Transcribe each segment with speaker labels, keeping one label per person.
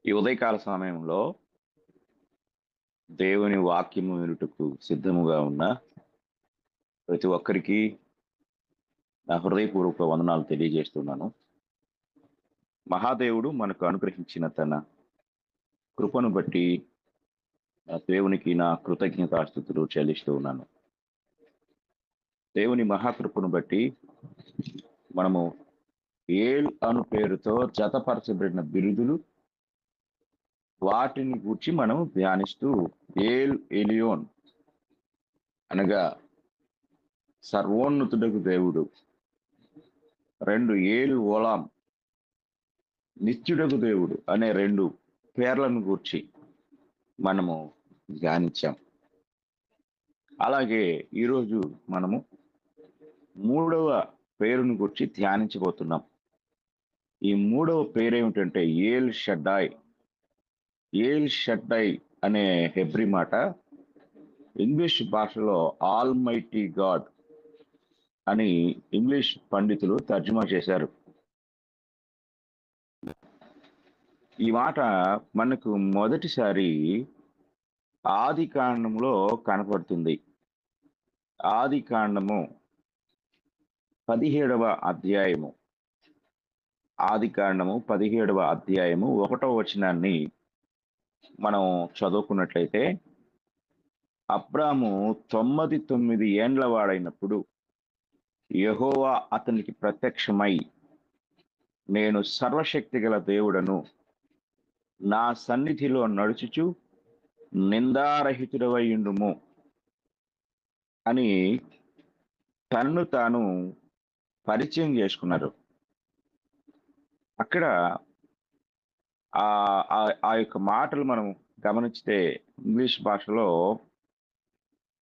Speaker 1: ఈ ఉదయకాల సమయంలో దేవుని వాక్యము వినుటకు సిద్ధముగా ఉన్న ప్రతి ఒక్కరికి నా హృదయపూర్వక వందనాలు తెలియజేస్తున్నాను. మహాదేవుడు మనకు అనుగ్రహించిన తన కృపను బట్టి దేవునికి నా కృతజ్ఞతాస్తుతులు చెల్లిస్తూ ఉన్నాను. దేవుని మహాకృపను బట్టి మనము ఏల్ అను పేరుతో జతపరచబడిన బిరుదులు, వాటిని గూర్చి మనం ధ్యానిస్తూ ఏల్ ఎలియోన్ అనగా సర్వోన్నతుడకు దేవుడు, రెండు ఏల్ ఓలాం నిత్యుడకు దేవుడు అనే రెండు పేర్లను గూర్చి మనము ధ్యానించాం. అలాగే ఈరోజు మనము మూడవ పేరును గురించి ధ్యానించబోతున్నాం. ఈ మూడవ పేరేమిటంటే ఏల్ షడ్డాయ్. ఏల్ షడ్డాయ్ అనే హెబ్రీ మాట ఇంగ్లీష్ భాషలో ఆల్ మైటీ గాడ్ అని ఇంగ్లీష్ పండితులు తర్జుమా చేశారు. ఈ మాట మనకు మొదటిసారి ఆది కాండములో కనపడుతుంది. ఆది కాండము 17వ అధ్యాయము. ఆది కాండము 17వ అధ్యాయము 1వ వచనాన్ని మనం చదువుకున్నట్లయితే, అబ్రాము 99 ఏండ్ల వాడైనప్పుడు యెహోవా అతనికి ప్రత్యక్షమై, నేను సర్వశక్తి గల దేవుడను, నా సన్నిధిలో నడుచుచు నిందారహితుడవైయుండుము అని తన్ను తాను పరిచయం చేసుకున్నారు. అక్కడ ఆ యొక్క మాటలు మనం గమనిస్తే ఇంగ్లీష్ భాషలో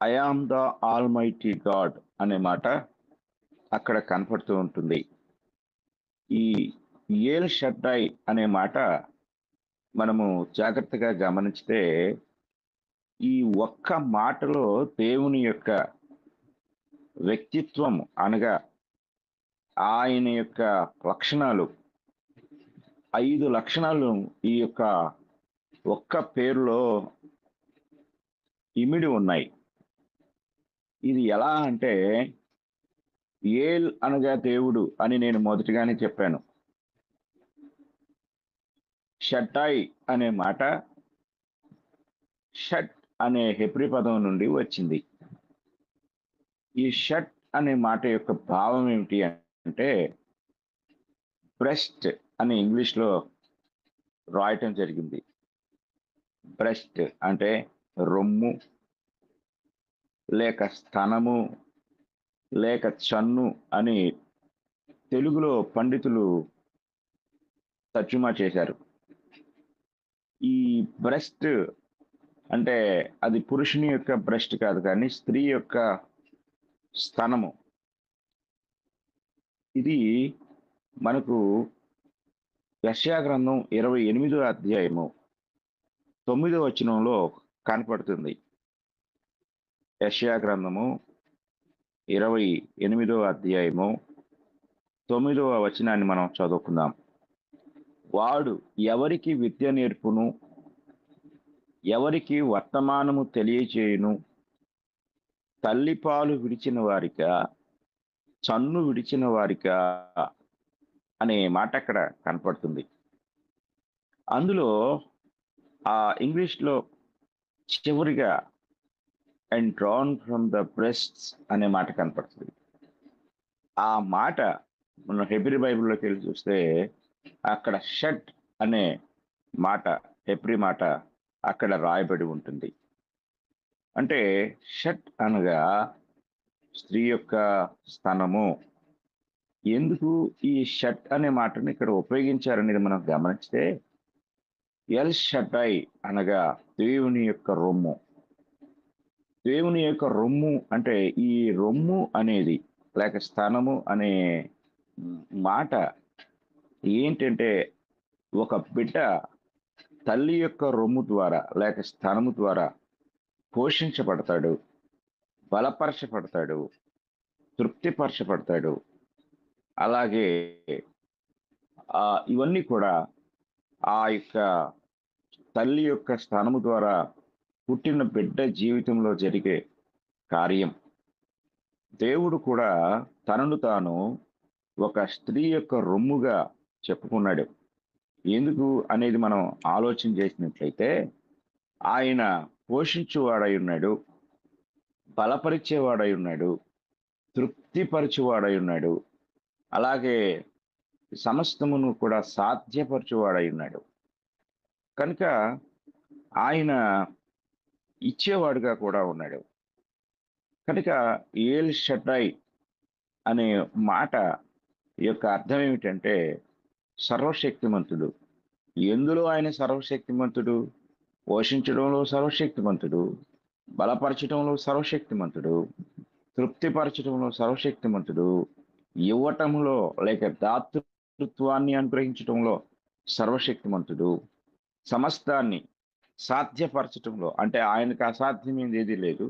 Speaker 1: I am the almighty God అనే మాట అక్కడ కనపడుతూ ఉంటుంది. ఈ ఏల్ షడ్డాయ్ అనే మాట మనము జాగ్రత్తగా గమనిస్తే ఈ ఒక్క మాటలో దేవుని యొక్క వ్యక్తిత్వం అనగా ఆయన యొక్క లక్షణాలు, 5 లక్షణాలు ఈ యొక్క ఒక్క పేరులో ఇమిడి ఉన్నాయి. ఇది ఎలా అంటే, ఏల్ అనగా దేవుడు అని నేను మొదటిగానే చెప్పాను. షడ్డాయ్ అనే మాట షట్ అనే హెబ్రీ పదం నుండి వచ్చింది. ఈ షట్ అనే మాట యొక్క భావం ఏమిటి అంటే, బ్రెస్ట్ అని ఇంగ్లీష్లో రాయటం జరిగింది. బ్రెస్ట్ అంటే రొమ్ము, లేక స్తనము, లేక చన్ను అని తెలుగులో పండితులు తర్జుమా చేశారు. ఈ బ్రెస్ట్ అంటే అది పురుషుని యొక్క బ్రెస్ట్ కాదు, కానీ స్త్రీ యొక్క స్తనము. ఇది మనకు యెషయా గ్రంథం 28వ అధ్యాయము 9వ వచనంలో కనపడుతుంది. యెషయా గ్రంథము 28వ అధ్యాయము 9వ వచనాన్ని మనం చదువుకుందాం. వాడు ఎవరికి విద్య నేర్పును, ఎవరికి వర్తమానము తెలియచేయును, తల్లిపాలు విడిచిన వారికా, చన్ను విడిచిన వారికా అనే మాట అక్కడ కనపడుతుంది. అందులో ఆ ఇంగ్లీష్లో చివరిగా and drawn from the breasts అనే మాట కనపడుతుంది. ఆ మాట మన హెబ్రీ బైబిల్లోకి వెళ్ళి చూస్తే అక్కడ షట్ అనే మాట, హెబ్రీ మాట అక్కడ రాయబడి ఉంటుంది. అంటే షట్ అనగా స్త్రీ యొక్క స్తనము. ఎందుకు ఈ షట్ అనే మాటను ఇక్కడ ఉపయోగించారనేది మనం గమనిస్తే, ఎల్ షడ్డాయ్ అనగా దేవుని యొక్క రొమ్ము. దేవుని యొక్క రొమ్ము అంటే ఈ రొమ్ము అనేది లేక స్తనము అనే మాట ఏంటంటే, ఒక బిడ్డ తల్లి యొక్క రొమ్ము ద్వారా లేక స్తనము ద్వారా పోషించబడతాడు, బలపరచబడతాడు, తృప్తిపరచబడతాడు. అలాగే ఇవన్నీ కూడా ఆ యొక్క తల్లి యొక్క స్థానము ద్వారా పుట్టిన బిడ్డ జీవితంలో జరిగే కార్యం. దేవుడు కూడా తనను తాను ఒక స్త్రీ యొక్క రొమ్ముగా చెప్పుకున్నాడు. ఎందుకు అనేది మనం ఆలోచన చేసినట్లయితే, ఆయన పోషించువాడై ఉన్నాడు, బలపరిచేవాడై ఉన్నాడు, తృప్తిపరచువాడై ఉన్నాడు, అలాగే సమస్తమును కూడా సాధ్యపరచువాడై ఉన్నాడు. కనుక ఆయన ఇచ్చేవాడుగా కూడా ఉన్నాడు. కనుక ఏల్ షడ్డై అనే మాట యొక్క అర్థం ఏమిటంటే సర్వశక్తిమంతుడు. ఎందులో ఆయన సర్వశక్తిమంతుడు? పోషించడంలో సర్వశక్తిమంతుడు, బలపరచడంలో సర్వశక్తిమంతుడు, తృప్తిపరచడంలో సర్వశక్తిమంతుడు, ఇవ్వటంలో లేక దాతృత్వాన్ని అనుగ్రహించడంలో సర్వశక్తిమంతుడు, సమస్తాన్ని సాధ్యపరచటంలో అంటే ఆయనకు అసాధ్యమైనది ఏది లేదు,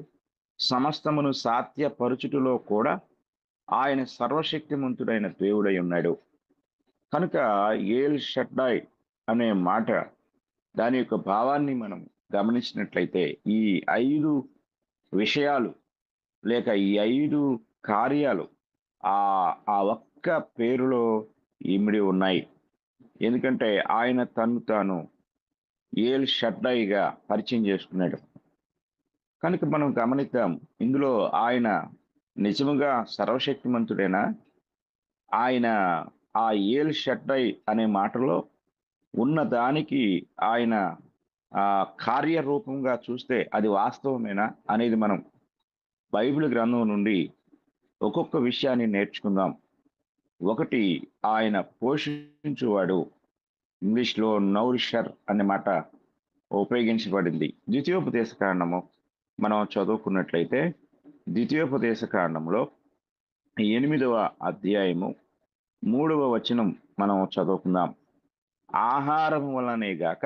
Speaker 1: సమస్తమును సాధ్యపరచుటలో కూడా ఆయన సర్వశక్తిమంతుడైన దేవుడై ఉన్నాడు. కనుక ఏల్ షడ్డాయ్ అనే మాట దాని యొక్క భావాన్ని మనం గమనించినట్లయితే ఈ 5 విషయాలు లేక ఈ 5 కార్యాలు ఆ ఆ ఒక్క పేరులో ఇమిడి ఉన్నాయి. ఎందుకంటే ఆయన తను తాను ఏల్ షడ్డాయిగా పరిచయం చేసుకున్నాడు. కనుక మనం గమనిద్దాం, ఇందులో ఆయన నిజముగా సర్వశక్తిమంతుడేనా? ఆయన ఆ ఏల్ షడ్డై అనే మాటలో ఉన్న దానికి ఆయన కార్యరూపంగా చూస్తే అది వాస్తవమేనా అనేది మనం బైబిల్ గ్రంథం నుండి ఒక్కొక్క విషయాన్ని నేర్చుకుందాం. ఒకటి, ఆయన పోషించువాడు. ఇంగ్లీష్లో నౌరిషర్ అనే మాట ఉపయోగించబడింది. ద్వితీయోపదేశ కాండము మనం చదువుకున్నట్లయితే ద్వితీయోపదేశ కాండంలో 8వ అధ్యాయము 3వ వచనం మనం చదువుకుందాం. ఆహారం వలనే గాక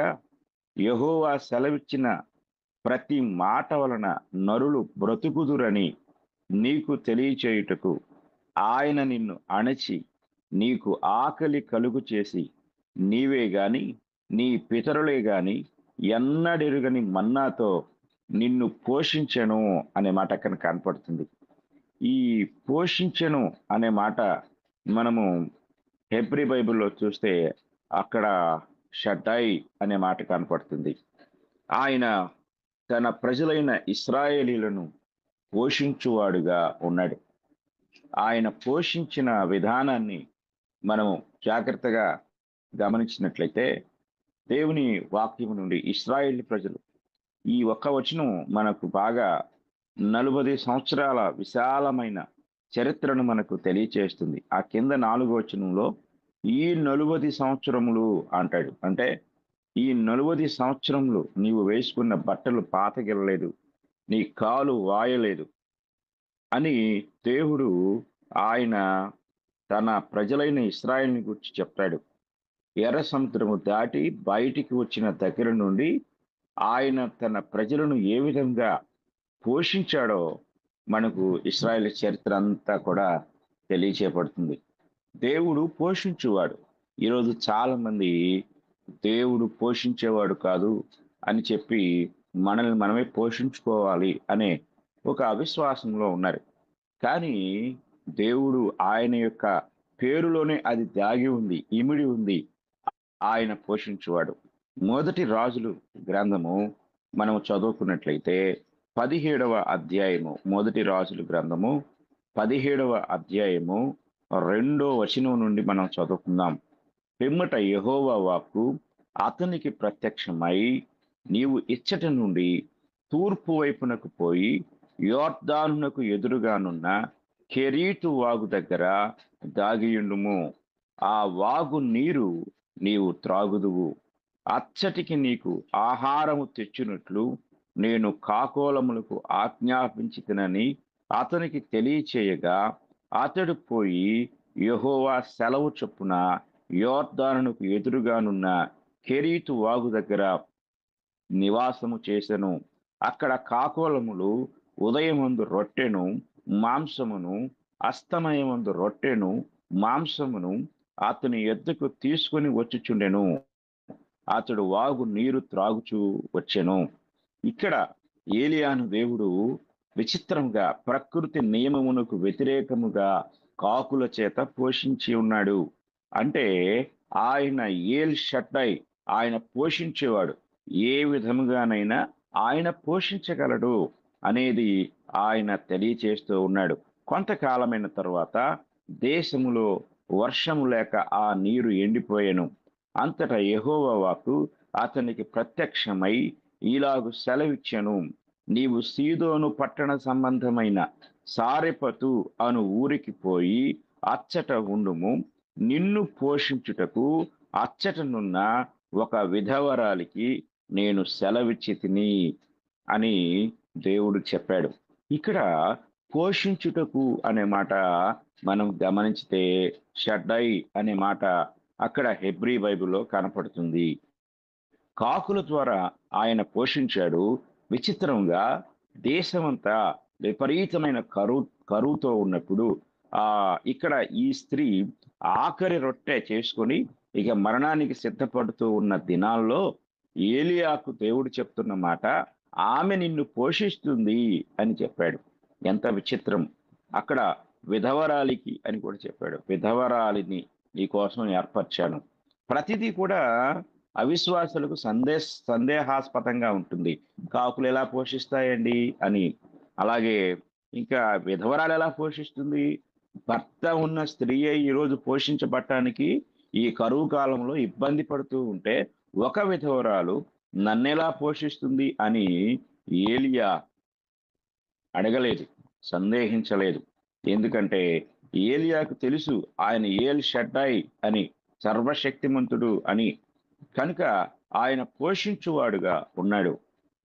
Speaker 1: యెహోవా సెలవిచ్చిన ప్రతి మాట వలన నరులు బ్రతుకుదురని నీకు తెలియచేయుటకు ఆయన నిన్ను అణచి నీకు ఆకలి కలుగు చేసి నీవే గాని నీ పితరులే గాని ఎన్నడెరుగని మన్నాతో నిన్ను పోషించెను అనే మాట అక్కడ కనపడుతుంది. ఈ పోషించెను అనే మాట మనము హెబ్రీ బైబిల్లో చూస్తే అక్కడ షడ్డాయి అనే మాట కనపడుతుంది. ఆయన తన ప్రజలైన ఇశ్రాయేలీలను పోషించువాడుగా ఉన్నాడు. ఆయన పోషించిన విధానాన్ని మనము జాగ్రత్తగా గమనించినట్లయితే దేవుని వాక్యము నుండి ఇశ్రాయేల్ ప్రజలు ఈ ఒక్క వచనం మనకు బాగా 40 సంవత్సరాల విశాలమైన చరిత్రను మనకు తెలియచేస్తుంది. ఆ కింద 4వ వచనంలో ఈ 40 సంవత్సరములు అంటాడు. అంటే ఈ 40 సంవత్సరములు నీవు వేసుకున్న బట్టలు పాతగిల్లలేదు, నీ కాలు వాయలేదు అని దేవుడు ఆయన తన ప్రజలైన ఇశ్రాయేలుని గురించి చెప్తాడు. ఎర్ర సముద్రము దాటి బయటికి వచ్చిన దగ్గర నుండి ఆయన తన ప్రజలను ఏ విధంగా పోషించాడో మనకు ఇశ్రాయేల్ చరిత్ర అంతా కూడా తెలియచేయబడుతుంది. దేవుడు పోషించువాడు. ఈరోజు చాలా మంది దేవుడు పోషించేవాడు కాదు అని చెప్పి మనల్ని మనమే పోషించుకోవాలి అనే ఒక అవిశ్వాసంలో ఉన్నారు. కానీ దేవుడు ఆయన యొక్క పేరులోనే అది దాగి ఉంది, ఇమిడి ఉంది. ఆయన పోషించువాడు. మొదటి రాజులు గ్రంథము మనం చదువుకున్నట్లయితే 17వ అధ్యాయము, మొదటి రాజులు గ్రంథము 17వ అధ్యాయము 2వ వచనం నుండి మనం చదువుకుందాం. పిమ్మట యెహోవా వాక్కు అతనికి ప్రత్యక్షమై, నీవు ఇచ్చట నుండి తూర్పు వైపునకు పోయి యోర్దానునకు ఎదురుగానున్న కెరీతు వాగు దగ్గర దాగియుండుము. ఆ వాగు నీరు నీవు త్రాగుదువు. అచ్చటికి నీకు ఆహారము తెచ్చునట్లు నేను కాకోలములకు ఆజ్ఞాపించితినని అతనికి తెలియచేయగా, అతడు పోయి యెహోవా సెలవు చొప్పున యోర్దానునకు ఎదురుగానున్న కెరీతు వాగు దగ్గర నివాసము చేసెను. అక్కడ కాకోలములు ఉదయమందు రొట్టెను మాంసమును, అస్తమయమందు రొట్టెను మాంసమును అతని యొద్దకు తీసుకొని వచ్చుచుండెను. అతడు వాగు నీరు త్రాగుచూ వచ్చెను. ఇక్కడ ఏలియాను దేవుడు విచిత్రంగా ప్రకృతి నియమమునకు వ్యతిరేకముగా కాకుల చేత పోషించి ఉన్నాడు. అంటే ఆయన ఏల్ షట్టై, ఆయన పోషించేవాడు. ఏ విధముగానైనా ఆయన పోషించగలడు అనేది ఆయన తెలియచేస్తూ ఉన్నాడు. కొంతకాలమైన తర్వాత దేశములో వర్షము లేక ఆ నీరు ఎండిపోయెను. అంతటా యెహోవా వాక్కు అతనికి ప్రత్యక్షమై ఇలాగు సెలవిచ్చెను, నీవు సీదోను పట్టణ సంబంధమైన సారెపతు అను ఊరికి పోయి అచ్చట ఉండుము. నిన్ను పోషించుటకు అచ్చటనున్న ఒక విధవరాలికి నేను సెలవిచ్చి తిని అని దేవుడు చెప్పాడు. ఇక్కడ పోషించుటకు అనే మాట మనం గమనించితే షడ్డై అనే మాట అక్కడ హెబ్రీ బైబిల్లో కనపడుతుంది. కాకుల ద్వారా ఆయన పోషించాడు. విచిత్రంగా దేశమంతా విపరీతమైన కరువుతో ఉన్నప్పుడు ఇక్కడ ఈ స్త్రీ ఆఖరి రొట్టె చేసుకొని ఇక మరణానికి సిద్ధపడుతూ ఉన్న దినాల్లో ఏలియాకు దేవుడు చెప్తున్న మాట, ఆమె నిన్ను పోషిస్తుంది అని చెప్పాడు. ఎంత విచిత్రం! అక్కడ విధవరాలికి అని కూడా చెప్పాడు. విధవరాలిని నీ కోసం ఏర్పరిచాను. ప్రతిదీ కూడా అవిశ్వాసులకు సందేహాస్పదంగా ఉంటుంది. కాకులు ఎలా పోషిస్తాయండి అని. అలాగే ఇంకా విధవరాలు ఎలా పోషిస్తుంది? భర్త ఉన్న స్త్రీయే ఈరోజు పోషించబడటానికి ఈ కరువు కాలంలో ఇబ్బంది పడుతూ ఉంటే, ఒక విధవరాలు నన్నెలా పోషిస్తుంది అని ఏలియా అడగలేదు, సందేహించలేదు. ఎందుకంటే ఏలియాకు తెలుసు ఆయన ఏల్ షడ్డై అని, సర్వశక్తిమంతుడు అని. కనుక ఆయన పోషించువాడుగా ఉన్నాడు.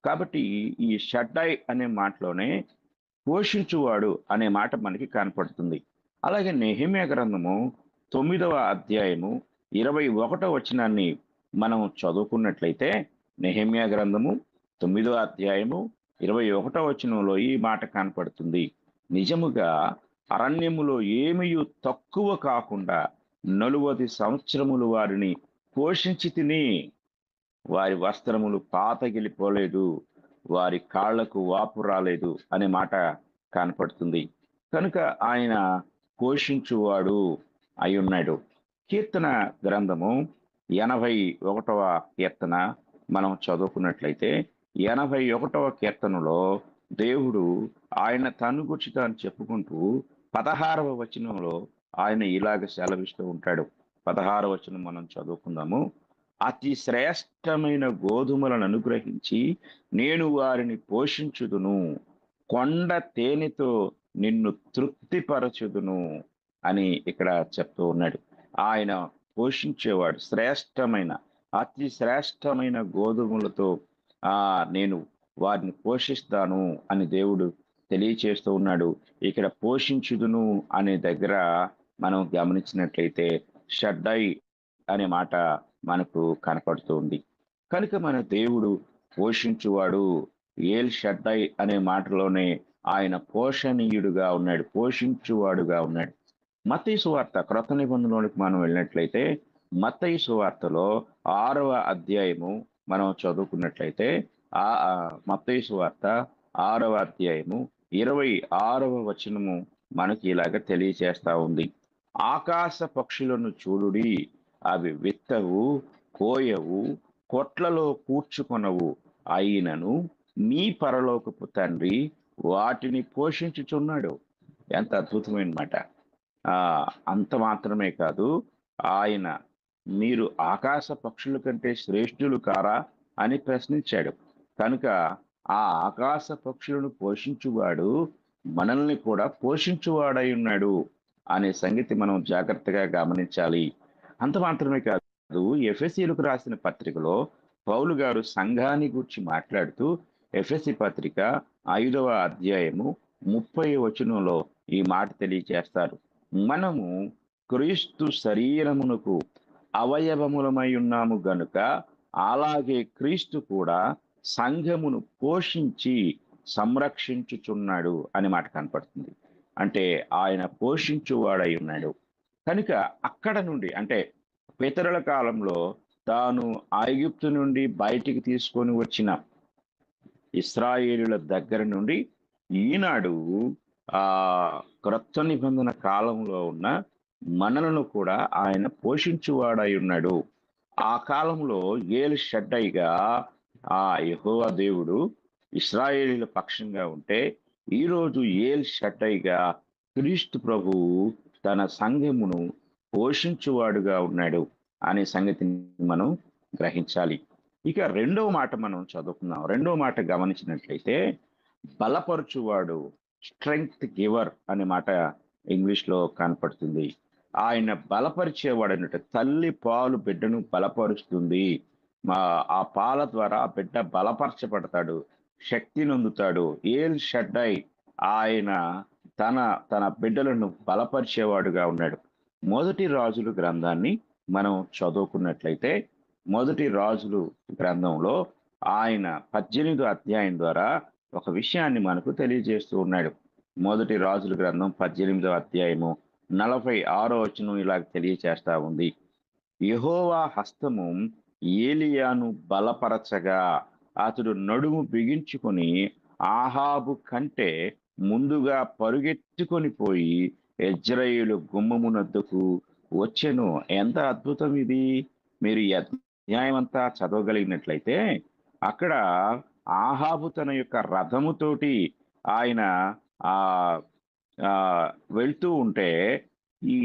Speaker 1: కాబట్టి ఈ షడ్డై అనే మాటలోనే పోషించువాడు అనే మాట మనకి కనపడుతుంది. అలాగే నెహెమ్యా గ్రంథము 9వ అధ్యాయము 21వ వచనాన్ని మనం చదువుకున్నట్లయితే, నెహెమ్యా గ్రంథము 9వ అధ్యాయము 21వ వచనంలో ఈ మాట కనపడుతుంది. నిజముగా అరణ్యములో ఏమీ తక్కువ కాకుండా 40 సంవత్సరములు వారిని పోషించి తిని, వారి వస్త్రములు పాతగిలిపోలేదు, వారి కాళ్లకు వాపు రాలేదు అనే మాట కనపడుతుంది. కనుక ఆయన పోషించువాడు అయి ఉన్నాడు. కీర్తన గ్రంథము 81వ కీర్తన మనం చదువుకున్నట్లయితే, 81వ కీర్తనలో దేవుడు ఆయన తను గురించి తాను చెప్పుకుంటూ 16వ వచనంలో ఆయన ఇలాగ సెలవిస్తూ ఉంటాడు. 16వ వచనం మనం చదువుకుందాము. అతి శ్రేష్టమైన గోధుమలను అనుగ్రహించి నేను వారిని పోషించుదును, కొండ తేనెతో నిన్ను తృప్తిపరచుదును అని ఇక్కడ చెప్తూ ఉన్నాడు. ఆయన పోషించేవాడు. శ్రేష్టమైన, అతి శ్రేష్టమైన గోధుమలతో నేను వారిని పోషిస్తాను అని దేవుడు తెలియచేస్తూ ఉన్నాడు. ఇక్కడ పోషించుదును అనే దగ్గర మనం గమనించినట్లయితే షడ్డై అనే మాట మనకు కనపడుతుంది. కనుక మన దేవుడు పోషించువాడు. ఏల్ షడ్డై అనే మాటలోనే ఆయన పోషణీయుడుగా ఉన్నాడు, పోషించువాడుగా ఉన్నాడు. మత్తయి సువార్త క్రొత్త నిబంధనలోనికి మనం వెళ్ళినట్లయితే, మత్తయి సువార్తలో 6వ అధ్యాయము మనం చదువుకున్నట్లయితే, మత్తయి సువార్త 6వ అధ్యాయము 26వ వచనము మనకి ఇలాగ తెలియచేస్తా ఉంది. ఆకాశ పక్షులను చూడుడి, అవి విత్తవు, కోయవు, కొట్లలో కూర్చుకొనవు, అయినను మీ పరలోకపు తండ్రి వాటిని పోషించుచున్నాడు. ఎంత అద్భుతమైన మాట! అంత మాత్రమే కాదు, ఆయన మీరు ఆకాశ పక్షుల కంటే శ్రేష్ఠులు కారా అని ప్రశ్నించాడు. కనుక ఆ ఆకాశ పక్షులను పోషించువాడు మనల్ని కూడా పోషించువాడై ఉన్నాడు అనే సంగతి మనం జాగ్రత్తగా గమనించాలి. అంత మాత్రమే కాదు, ఎఫెసీయులకు రాసిన పత్రికలో పౌలు గారు సంఘాన్ని గురించి మాట్లాడుతూ ఎఫెసీ పత్రిక 5వ అధ్యాయము 30వ వచనంలో ఈ మాట తెలియచేస్తారు. మనము క్రీస్తు శరీరమునకు అవయవములమై ఉన్నాము గనుక, అలాగే క్రీస్తు కూడా సంఘమును పోషించి సంరక్షించుచున్నాడు అని మాట కనపడుతుంది. అంటే ఆయన పోషించువాడై ఉన్నాడు. కనుక అక్కడ నుండి, అంటే పితరుల కాలంలో తాను ఐగుప్తు నుండి బయటికి తీసుకొని వచ్చిన ఇశ్రాయేలుల దగ్గర నుండి ఈనాడు ఆ క్రొత్త నిబంధన కాలంలో ఉన్న మనలను కూడా ఆయన పోషించువాడై ఉన్నాడు. ఆ కాలంలో ఏల్ షడ్డైగా ఆ యెహోవా దేవుడు ఇశ్రాయేలీల పక్షంగా ఉంటే, ఈరోజు ఏల్ షడ్డైగా క్రీస్తు ప్రభువు తన సంఘమును పోషించువాడుగా ఉన్నాడు అనే సంగతిని మనం గ్రహించాలి. ఇక రెండవ మాట మనం చదువుకుందాం. రెండవ మాట గమనించినట్లయితే బలపరచువాడు, స్ట్రెంగ్త్ గివర్ అనే మాట ఇంగ్లీష్ లో కనపడుతుంది. ఆయన బలపరిచేవాడు అన్నట్టు. తల్లి పాలు బిడ్డను బలపరుస్తుంది. మా ఆ పాల ద్వారా ఆ బిడ్డ బలపరచబడతాడు, శక్తి నొందుతాడు. ఏల్ షడ్డై ఆయన తన తన బిడ్డలను బలపరిచేవాడుగా ఉన్నాడు. మొదటి రాజుల గ్రంథాన్ని మనం చదువుకున్నట్లయితే, మొదటి రాజులు గ్రంథంలో ఆయన 18వ అధ్యాయం ద్వారా ఒక విషయాన్ని మనకు తెలియజేస్తూ ఉన్నాడు. మొదటి రాజుల గ్రంథం 18వ అధ్యాయము 46వ వచనం ఇలా తెలియచేస్తా ఉంది. యెహోవా హస్తము ఏలియాను బలపరచగా అతడు నడుము బిగించుకొని ఆహాబు కంటే ముందుగా పరుగెత్తుకొని పోయి యెజ్రెయేలు గుమ్మమునొద్దకు వచ్చెను. ఎంత అద్భుతం ఇది! మీరు ఈ అధ్యాయం అంతా చదవగలిగినట్లయితే అక్కడ ఆహాబు తన యొక్క రథముతోటి ఆయన ఆ ఆ వెళ్తూ ఉంటే ఈ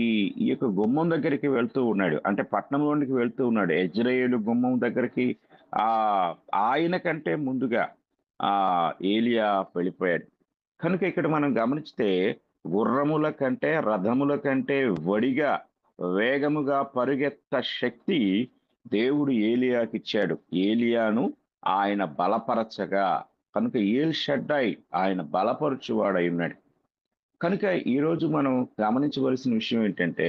Speaker 1: ఈ యొక్క గుమ్మం దగ్గరికి వెళ్తూ ఉన్నాడు. అంటే పట్టణంలోనికి వెళ్తూ ఉన్నాడు. యెజ్రెయేలు గుమ్మం దగ్గరికి ఆ ఆయన కంటే ముందుగా ఆ ఏలియా వెళ్ళిపోయాడు. కనుక ఇక్కడ మనం గమనిస్తే గుర్రముల కంటే రథముల కంటే వడిగా వేగముగా పరుగెత్త శక్తి దేవుడు ఏలియాకి ఇచ్చాడు. ఏలియాను ఆయన బలపరచగా, కనుక ఏల్ షడ్డై ఆయన బలపరచువాడై ఉన్నాడు. కనుక ఈరోజు మనం గమనించవలసిన విషయం ఏంటంటే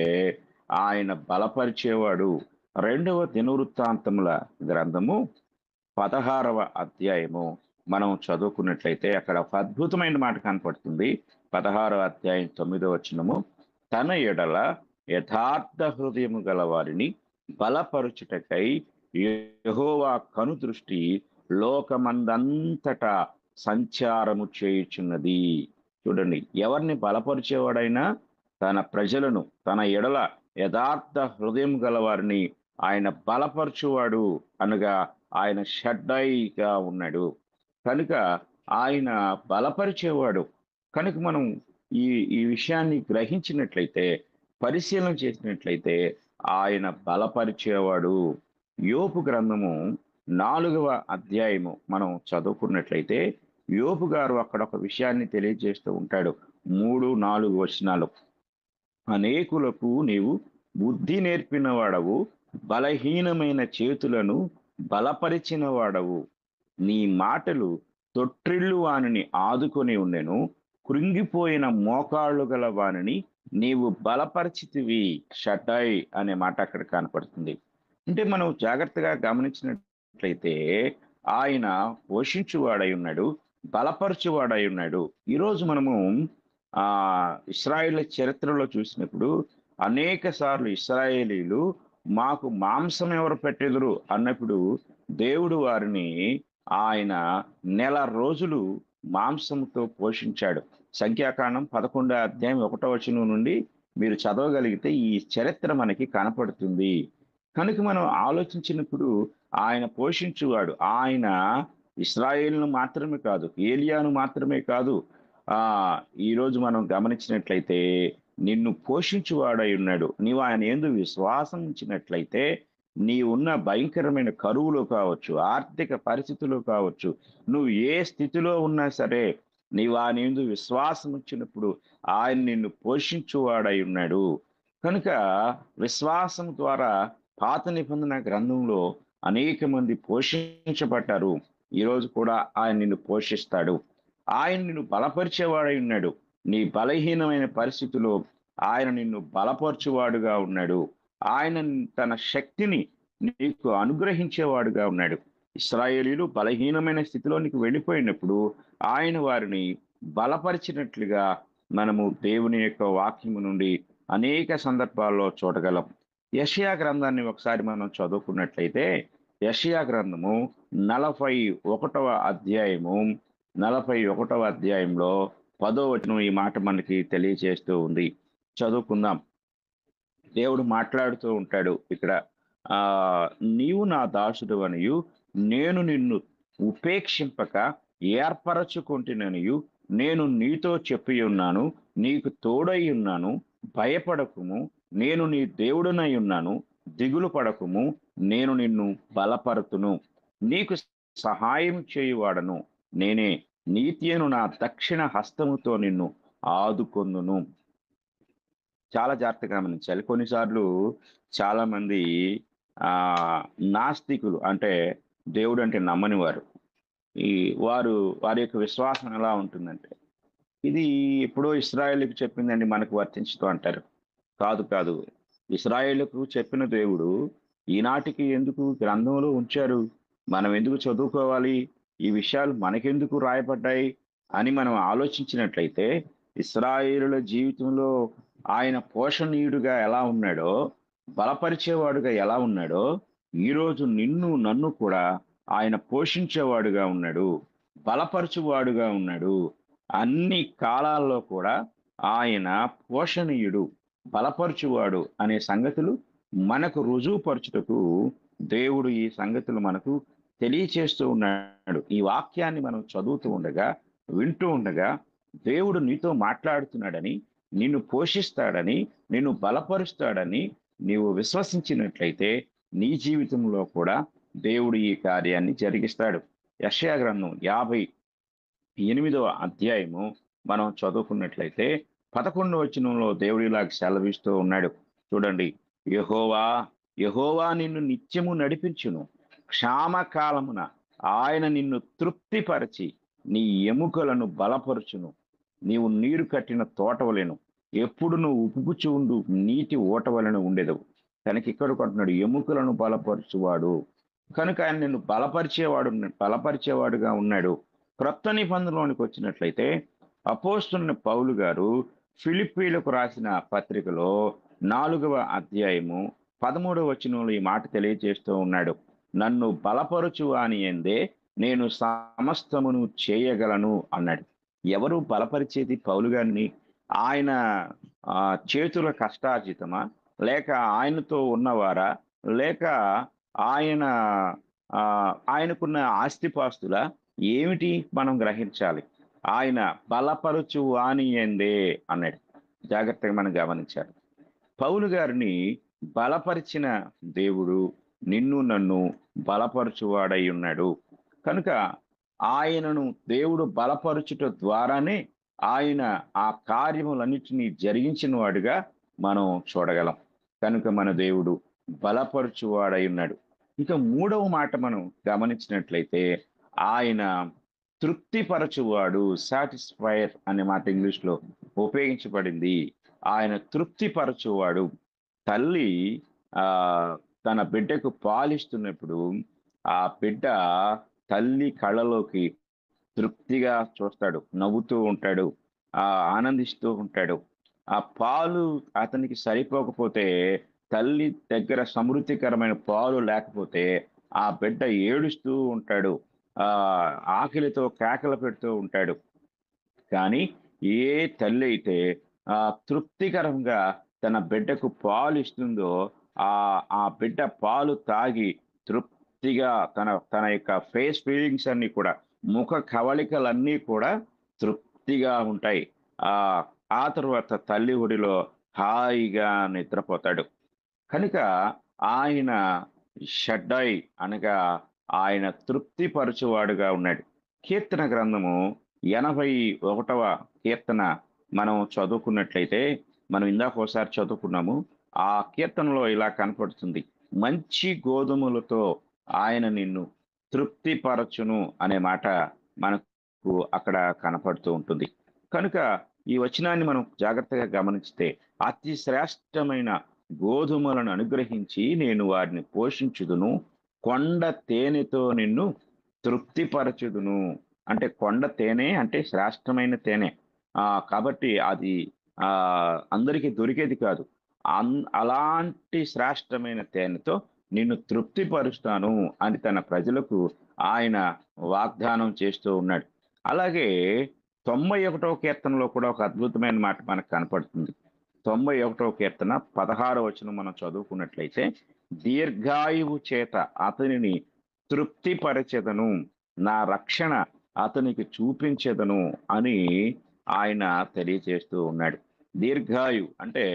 Speaker 1: ఆయన బలపరిచేవాడు. రెండవ దినవృత్తాంతముల గ్రంథము 16వ అధ్యాయము మనం చదువుకున్నట్లయితే అక్కడ ఒక అద్భుతమైన మాట కనపడుతుంది. 16వ అధ్యాయం 9వ వచనము, తన ఎడల యథార్థ హృదయము గల వారిని బలపరుచుటకై యెహోవా కనుదృష్టి లోకమందంతటా సంచారము చేయుచున్నది. చూడండి, ఎవరిని బలపరిచేవాడైనా తన ప్రజలను, తన ఎడల యథార్థ హృదయం గలవారిని ఆయన బలపరచువాడు అనగా ఆయన షడ్డైగా ఉన్నాడు. కనుక ఆయన బలపరిచేవాడు. కనుక మనం ఈ ఈ విషయాన్ని గ్రహించినట్లయితే, పరిశీలన చేసినట్లయితే ఆయన బలపరిచేవాడు. యోబు గ్రంథము 4వ అధ్యాయము మనం చదువుకున్నట్లయితే యోబు గారు అక్కడ ఒక విషయాన్ని తెలియజేస్తూ ఉంటాడు. 3, 4 వచనాలు. అనేకులకు నీవు బుద్ధి నేర్పిన వాడవు, బలహీనమైన చేతులను బలపరిచిన వాడవు. నీ మాటలు తొట్టిల్లు వానిని ఆదుకొని ఉండెను, కృంగిపోయిన మోకాళ్ళు గల వానిని నీవు బలపరిచితివి. షడ్డై అనే మాట అక్కడ కనపడుతుంది. అంటే మనం జాగ్రత్తగా గమనించినట్లయితే ఆయన పోషించువాడై ఉన్నాడు, బలపరచువాడై ఉన్నాడు. ఈరోజు మనము ఆ ఇశ్రాయేలు చరిత్రలో చూసినప్పుడు అనేక సార్లు ఇశ్రాయేలీలు మాకు మాంసం ఎవరు పెట్టెదరు అన్నప్పుడు దేవుడు వారిని ఆయన నెల రోజులు మాంసంతో పోషించాడు. సంఖ్యాకాండం 11వ అధ్యాయం 1వ వచనం నుండి మీరు చదవగలిగితే ఈ చరిత్ర మనకి కనపడుతుంది. కనుక మనం ఆలోచించినప్పుడు ఆయన పోషించువాడు. ఆయన ఇశ్రాయేలును మాత్రమే కాదు, ఏలియాను మాత్రమే కాదు, ఆ ఈరోజు మనం గమనించినట్లయితే నిన్ను పోషించువాడై ఉన్నాడు. నీవు ఆయన యందు విశ్వాసం ఉంచినట్లయితే నీవున్న భయంకరమైన కరువులో కావచ్చు, ఆర్థిక పరిస్థితుల్లో కావచ్చు, నువ్వు ఏ స్థితిలో ఉన్నా సరే నీవు ఆయన యందు విశ్వాసం ఉంచినప్పుడు ఆయన నిన్ను పోషించువాడై ఉన్నాడు. కనుక విశ్వాసం ద్వారా పాత నిబంధన గ్రంథంలో అనేక మంది పోషించబడ్డారు. ఈరోజు కూడా ఆయన నిన్ను పోషిస్తాడు. ఆయన నిన్ను బలపరిచేవాడై ఉన్నాడు. నీ బలహీనమైన పరిస్థితిలో ఆయన నిన్ను బలపరచువాడుగా ఉన్నాడు. ఆయన తన శక్తిని నీకు అనుగ్రహించేవాడుగా ఉన్నాడు. ఇశ్రాయేలీలు బలహీనమైన స్థితిలోనికి వెళ్ళిపోయినప్పుడు ఆయన వారిని బలపరిచినట్లుగా మనము దేవుని యొక్క వాక్యము నుండి అనేక సందర్భాల్లో చూడగలం. యెషయా గ్రంథాన్ని ఒకసారి మనం చదువుకున్నట్లయితే, యెషయా గ్రంథము 41వ అధ్యాయము, 41వ అధ్యాయంలో 10వ వచనం ఈ మాట మనకి తెలియజేస్తూ ఉంది. చదువుకుందాం. దేవుడు మాట్లాడుతూ ఉంటాడు ఇక్కడ. ఆహ్, "నీవు నా దాసుడవనియు, నేను నిన్ను ఉపేక్షింపక ఏర్పరచుకొంటిననియు, నేను నీతో చెప్పియున్నాను. నీకు తోడైయున్నాను. భయపడకుము. నేను నీ దేవుడనైయున్నాను. దిగులు పడకుము. నేను నిన్ను బలపరుతును. నీకు సహాయం చేయువాడను నేనే. నీతియను నా దక్షిణ హస్తముతో నిన్ను ఆదుకొందును." చాలా జాగ్రత్తగా గమనించాలి. కొన్నిసార్లు చాలామంది నాస్తికులు అంటే దేవుడంటే నమ్మని వారు. ఈ వారు వారి యొక్క విశ్వాసం ఎలా ఉంటుందంటే, ఇది ఎప్పుడో ఇశ్రాయేలుకి చెప్పిందండి మనకు వర్తించదు అంటారు. కాదు, కాదు. ఇశ్రాయేలుకు చెప్పిన దేవుడు ఈనాటికి ఎందుకు గ్రంథంలో ఉంచారు? మనం ఎందుకు చదువుకోవాలి? ఈ విషయాలు మనకెందుకు రాయబడ్డాయి? అని మనం ఆలోచించినట్లయితే, ఇశ్రాయేలుల జీవితంలో ఆయన పోషణీయుడుగా ఎలా ఉన్నాడో, బలపరిచేవాడుగా ఎలా ఉన్నాడో, ఈరోజు నిన్ను, నన్ను కూడా ఆయన పోషించేవాడుగా ఉన్నాడు. బలపరచువాడుగా ఉన్నాడు. అన్ని కాలాల్లో కూడా ఆయన పోషణీయుడు, బలపరచువాడు అనే సంగతులు మనకు రుజువుపరచుటకు దేవుడు ఈ సంగతులు మనకు తెలియచేస్తూ ఉన్నాడు. ఈ వాక్యాన్ని మనం చదువుతూ ఉండగా, వింటూ ఉండగా దేవుడు నీతో మాట్లాడుతున్నాడని, నిన్ను పోషిస్తాడని, నిన్ను బలపరుస్తాడని నీవు విశ్వసించినట్లయితే నీ జీవితంలో కూడా దేవుడు ఈ కార్యాన్ని జరిగిస్తాడు. యెషయా గ్రంథం 58వ అధ్యాయము మనం చదువుకున్నట్లయితే 11వ వచనంలో దేవుడు ఇలాగ సెలవిస్తూ ఉన్నాడు. చూడండి. యెహోవా యెహోవా నిన్ను నిత్యము నడిపించును. క్షామకాలమున ఆయన నిన్ను తృప్తిపరచి నీ ఎముకలను బలపరుచును. నీవు నీరు కట్టిన తోటవలెను, ఎప్పుడును ఉపుకుచు ఉండు నీటి ఊటవలెను ఉండెదవు. కనుక ఇక్కడ కొంటున్నాడు, ఎముకలను బలపరచువాడు. కనుక ఆయన నిన్ను బలపరిచేవాడుగా ఉన్నాడు. క్రొత్త నిబంధనలోనికి వచ్చినట్లయితే అపోస్తలుడైన పౌలు గారు ఫిలిప్పీలకు రాసిన పత్రికలో 4వ అధ్యాయము 13వ వచనంలో ఈ మాట తెలియజేస్తూ ఉన్నాడు. నన్ను బలపరచు అని యందే నేను సమస్తమును చేయగలను అన్నాడు. ఎవరు బలపరిచేది పౌలు గారిని? ఆయన చేతుల కష్టార్జితమా? లేక ఆయనతో ఉన్నవారా? లేక ఆయన ఆయనకున్న ఆస్తిపాస్తులా? ఏమిటి మనం గ్రహించాలి? ఆయన బలపరచు వాని యందే అన్నాడు. జాగ్రత్తగా మనం గమనించాలి. పౌలు గారిని బలపరిచిన దేవుడు నిన్ను నన్ను బలపరచువాడై ఉన్నాడు. కనుక ఆయనను దేవుడు బలపరచుట ద్వారానే ఆయన ఆ కార్యములన్నిటినీ జరిగించిన వాడుగా మనం చూడగలం. కనుక మన దేవుడు బలపరచువాడై ఉన్నాడు. ఇక మూడవ మాట మనం గమనించినట్లయితే ఆయన తృప్తిపరచువాడు, సాటిస్ఫైర్ అనే మాట ఇంగ్లీష్లో ఉపయోగించబడింది. ఆయన తృప్తిపరచువాడు. తల్లి ఆ తన బిడ్డకు పాలిస్తున్నప్పుడు ఆ బిడ్డ తల్లి కళ్ళలోకి తృప్తిగా చూస్తాడు, నవ్వుతూ ఉంటాడు, ఆనందిస్తూ ఉంటాడు. ఆ పాలు అతనికి సరిపోకపోతే, తల్లి దగ్గర సమృద్ధికరమైన పాలు లేకపోతే ఆ బిడ్డ ఏడుస్తూ ఉంటాడు. ఆ ఆకలితో కేకలు పెడుతూ ఉంటాడు. కానీ ఏ తల్లి అయితే తృప్తికరంగా తన బిడ్డకు పాలు ఇస్తుందో, ఆ ఆ బిడ్డ పాలు తాగి తృప్తిగా తన తన యొక్క ఫేస్ ఫీలింగ్స్ అన్ని కూడా, ముఖ కవళికలన్నీ కూడా తృప్తిగా ఉంటాయి. ఆ ఆ తర్వాత తల్లి ఒడిలో హాయిగా నిద్రపోతాడు. కనుక ఆయన షడ్డాయి అనగా ఆయన తృప్తిపరచువాడుగా ఉన్నాడు. కీర్తన గ్రంథము 81వ కీర్తన మనం చదువుకున్నట్లయితే, మనం ఇందాక ఒకసారి చదువుకున్నాము. ఆ కీర్తనలో ఇలా కనపడుతుంది. మంచి గోధుమలతో ఆయన నిన్ను తృప్తిపరచును అనే మాట మనకు అక్కడ కనపడుతూ ఉంటుంది. కనుక ఈ వచనాన్ని మనం జాగ్రత్తగా గమనిస్తే, అతి శ్రేష్టమైన గోధుమలను అనుగ్రహించి నేను వారిని పోషించుదును, కొండ తేనెతో నిన్ను తృప్తిపరచుదును. అంటే కొండ తేనె అంటే శ్రేష్టమైన తేనె. కాబట్టి అది అందరికీ దొరికేది కాదు. అలాంటి శ్రేష్టమైన తేనెతో నిన్ను తృప్తిపరుస్తాను అని తన ప్రజలకు ఆయన వాగ్దానం చేస్తూ ఉన్నాడు. అలాగే 91వ కీర్తనలో కూడా ఒక అద్భుతమైన మాట మనకు కనపడుతుంది. 91వ కీర్తన 16వ వచనం మనం చదువుకున్నట్లయితే, దీర్ఘాయువు చేత అతనిని తృప్తిపరచెదను, నా రక్షణ అతనికి చూపించెదను అని ఆయన తెలియజేస్తూ ఉన్నాడు. దీర్ఘాయు అంటే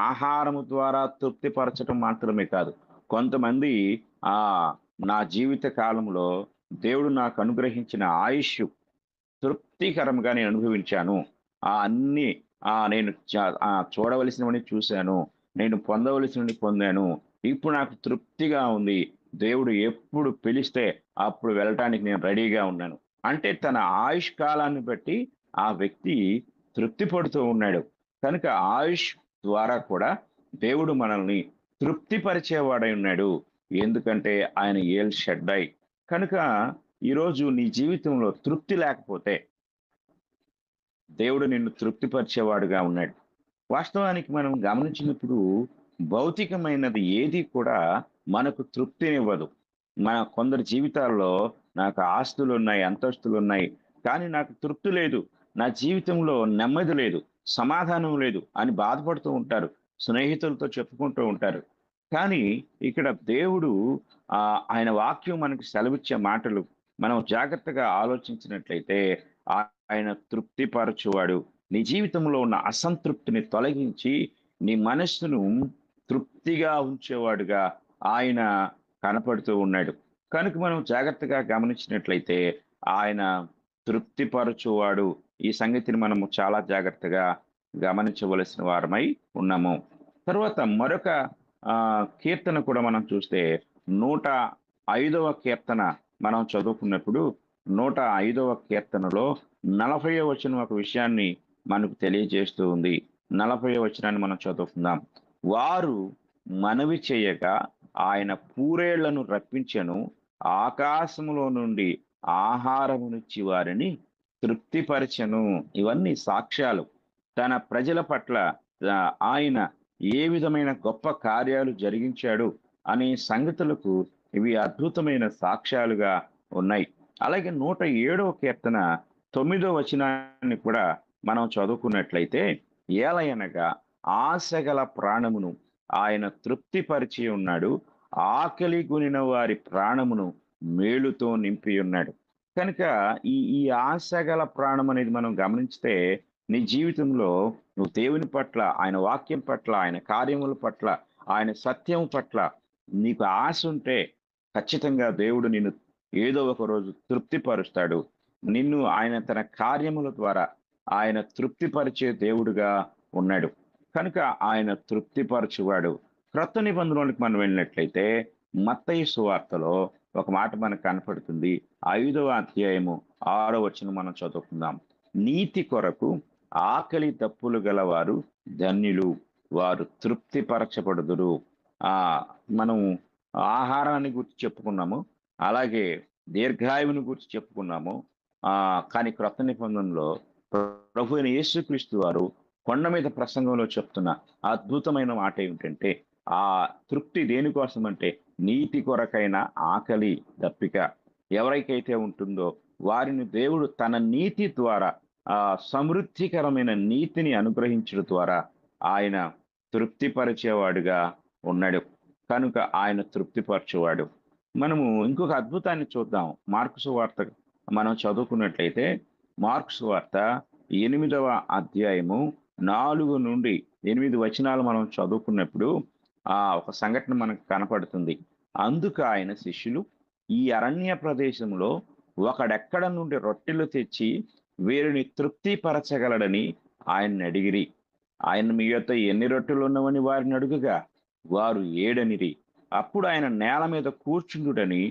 Speaker 1: ఆహారము ద్వారా తృప్తిపరచటం మాత్రమే కాదు. కొంతమంది ఆ నా జీవిత కాలంలో దేవుడు నాకు అనుగ్రహించిన ఆయుష్షు తృప్తికరంగా నేను అనుభవించాను. అన్నీ నేను చూడవలసినవన్నీ చూశాను. నేను పొందవలసినవన్నీ పొందాను. ఇప్పుడు నాకు తృప్తిగా ఉంది. దేవుడు ఎప్పుడు పిలిస్తే అప్పుడు వెళ్ళటానికి నేను రెడీగా ఉన్నాను. అంటే తన ఆయుష్ కాలాన్ని బట్టి ఆ వ్యక్తి తృప్తి పడుతూ ఉన్నాడు. కనుక ఆయుష్ ద్వారా కూడా దేవుడు మనల్ని తృప్తిపరిచేవాడై ఉన్నాడు. ఎందుకంటే ఆయన ఏల్ షడ్డై. కనుక ఈరోజు నీ జీవితంలో తృప్తి లేకపోతే దేవుడు నిన్ను తృప్తిపరిచేవాడుగా ఉన్నాడు. వాస్తవానికి మనం గమనించినప్పుడు భౌతికమైనది ఏది కూడా మనకు తృప్తినివ్వదు. కొందరి జీవితాల్లో నాకు ఆస్తులున్నాయి, అంతస్తులున్నాయి. కానీ నాకు తృప్తి లేదు. నా జీవితంలో నెమ్మది లేదు, సమాధానం లేదు అని బాధపడుతూ ఉంటారు. స్నేహితులతో చెప్పుకుంటూ ఉంటారు. కానీ ఇక్కడ దేవుడు ఆయన వాక్యం మనకి సెలవిచ్చే మాటలు మనం జాగ్రత్తగా ఆలోచించినట్లయితే ఆయన తృప్తిపరచువాడు. నీ జీవితంలో ఉన్న అసంతృప్తిని తొలగించి నీ మనస్సును తృప్తిగా ఉంచేవాడుగా ఆయన కనపడుతూ ఉన్నాడు. కనుక మనం జాగ్రత్తగా గమనించినట్లయితే ఆయన తృప్తిపరచువాడు. ఈ సంగతిని మనము చాలా జాగ్రత్తగా గమనించవలసిన వారమై ఉన్నాము. తర్వాత మరొక కీర్తన కూడా మనం చూస్తే 105వ కీర్తన మనం చదువుకున్నప్పుడు 105వ కీర్తనలో 40వ వచనం ఒక విషయాన్ని మనకు తెలియజేస్తూ ఉంది. 40వ వచనాన్ని మనం చదువుకుందాం. వారు మనవి చేయగా ఆయన పూరేళ్లను రప్పించెను, ఆకాశములో నుండి ఆహారమునిచ్చి వారిని తృప్తిపరచెను. ఇవన్నీ సాక్ష్యాలు. తన ప్రజల పట్ల ఆయన ఏ విధమైన గొప్ప కార్యాలు జరిగించాడు అనే సంగతులకు ఇవి అద్భుతమైన సాక్ష్యాలుగా ఉన్నాయి. అలాగే 107వ కీర్తన 9వ వచనాన్ని కూడా మనం చదువుకున్నట్లయితే, ఏలయనగా ఆశగల ప్రాణమును ఆయన తృప్తిపరిచి ఉన్నాడు, ఆకలి కొనిన వారి ప్రాణమును మేలుతో నింపి ఉన్నాడు. కనుక ఈ ఆశగల ప్రాణం అనేది మనం గమనించితే నీ జీవితంలో నువ్వు దేవుని పట్ల, ఆయన వాక్యం పట్ల, ఆయన కార్యముల పట్ల, ఆయన సత్యం పట్ల నీకు ఆశ ఉంటే ఖచ్చితంగా దేవుడు నిన్ను ఏదో ఒక రోజు తృప్తిపరుస్తాడు. నిన్ను ఆయన తన కార్యముల ద్వారా ఆయన తృప్తిపరిచే దేవుడుగా ఉన్నాడు. కనుక ఆయన తృప్తిపరచువాడు. క్రొత్త నిబంధనలోనికి మనం వెళ్ళినట్లయితే మత్తయి సువార్తలో ఒక మాట మనకు కనపడుతుంది. 5వ అధ్యాయము 6వ వచనం మనం చదువుకుందాం. నీతి కొరకు ఆకలి దప్పులు గలవారు ధన్యులు, వారు తృప్తిపరచబడుదురు. మనం ఆహారాన్ని గురించి చెప్పుకున్నాము, అలాగే దీర్ఘాయువుని గురించి చెప్పుకున్నాము. కానీ క్రొత్త నిబంధనలో ప్రభు అయిన యేసుక్రీస్తు వారు కొండ మీద ప్రసంగంలో చెప్తున్న అద్భుతమైన మాట ఏమిటంటే, ఆ తృప్తి దేనికోసం అంటే నీతి కొరకైన ఆకలి దప్పిక ఎవరికైతే ఉంటుందో వారిని దేవుడు తన నీతి ద్వారా సమృద్ధికరమైన నీతిని అనుగ్రహించడం ద్వారా ఆయన తృప్తిపరిచేవాడుగా ఉన్నాడు. కనుక ఆయన తృప్తిపరచేవాడు. మనము ఇంకొక అద్భుతాన్ని చూద్దాం. మార్కు సువార్త మనం చదువుకున్నట్లయితే మార్కు సువార్త 8వ అధ్యాయము 4 నుండి 8 వచనాలు మనం చదువుకున్నప్పుడు ఒక సంఘటన మనకు కనపడుతుంది. అందుకు ఆయన శిష్యులు, ఈ అరణ్య ప్రదేశంలో ఒకడెక్కడ నుండి రొట్టెలు తెచ్చి వీరిని తృప్తిపరచగలడని ఆయన్ని అడిగిరి. ఆయన మీ యొద్ద ఎన్ని రొట్టెలు ఉన్నవని వారిని అడుగుగా వారు 7 అనిరి. అప్పుడు ఆయన నేల మీద కూర్చుండుడని